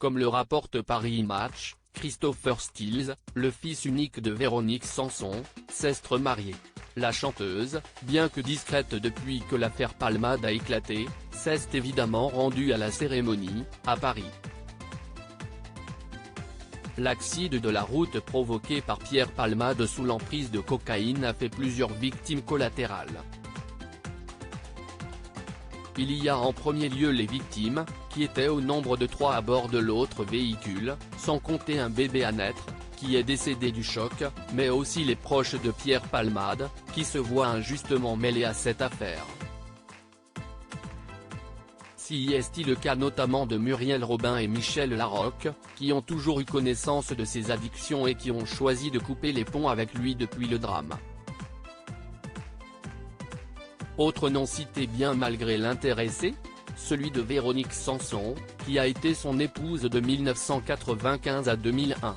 Comme le rapporte Paris Match, Christopher Stills, le fils unique de Véronique Sanson, s'est remarié. La chanteuse, bien que discrète depuis que l'affaire Palmade a éclaté, s'est évidemment rendue à la cérémonie, à Paris. L'accident de la route provoqué par Pierre Palmade sous l'emprise de cocaïne a fait plusieurs victimes collatérales. Il y a en premier lieu les victimes, qui étaient au nombre de 3 à bord de l'autre véhicule, sans compter un bébé à naître, qui est décédé du choc, mais aussi les proches de Pierre Palmade, qui se voient injustement mêlés à cette affaire. Si est le cas notamment de Muriel Robin et Michel Larocque, qui ont toujours eu connaissance de ses addictions et qui ont choisi de couper les ponts avec lui depuis le drame. Autre nom cité bien malgré l'intéressé, celui de Véronique Sanson, qui a été son épouse de 1995 à 2001.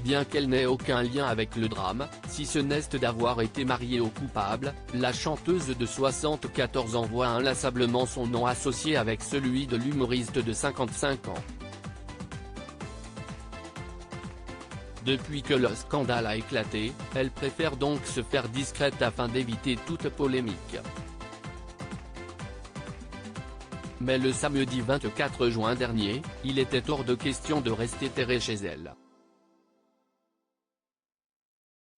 Bien qu'elle n'ait aucun lien avec le drame, si ce n'est d'avoir été mariée au coupable, la chanteuse de 74 ans voit inlassablement son nom associé avec celui de l'humoriste de 55 ans. Depuis que le scandale a éclaté, elle préfère donc se faire discrète afin d'éviter toute polémique. Mais le samedi 24 juin dernier, il était hors de question de rester terrée chez elle.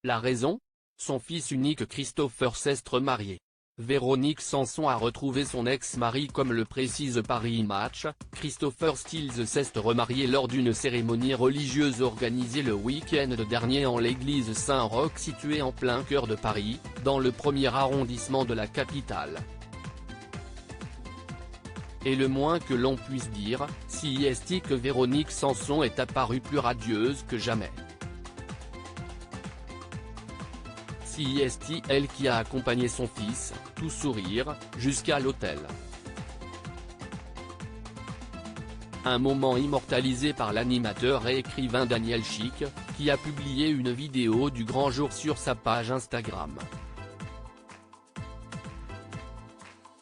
La raison ? Son fils unique Christopher s'est remarié. Véronique Sanson a retrouvé son ex-mari comme le précise Paris Match, Christopher Stills s'est remarié lors d'une cérémonie religieuse organisée le week-end dernier en l'église Saint-Roch située en plein cœur de Paris, dans le 1er arrondissement de la capitale. Et le moins que l'on puisse dire, si est que Véronique Sanson est apparue plus radieuse que jamais. Si est elle qui a accompagné son fils, tout sourire, jusqu'à l'hôtel. Un moment immortalisé par l'animateur et écrivain Daniel Chic, qui a publié une vidéo du grand jour sur sa page Instagram.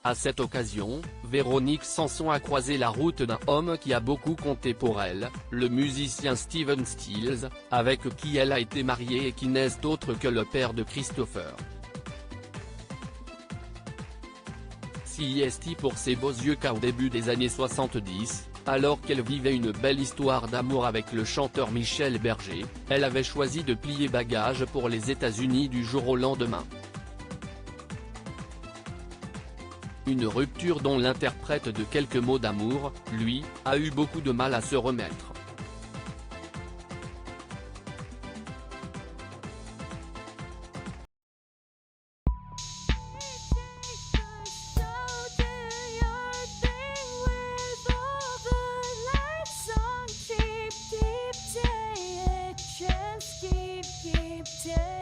À cette occasion, Véronique Sanson a croisé la route d'un homme qui a beaucoup compté pour elle, le musicien Steven Stills, avec qui elle a été mariée et qui n'est autre que le père de Christopher. Si est pour ses beaux yeux qu'au début des années 70, alors qu'elle vivait une belle histoire d'amour avec le chanteur Michel Berger, elle avait choisi de plier bagages pour les États-Unis du jour au lendemain. Une rupture dont l'interprète de quelques mots d'amour, lui, a eu beaucoup de mal à se remettre. Keep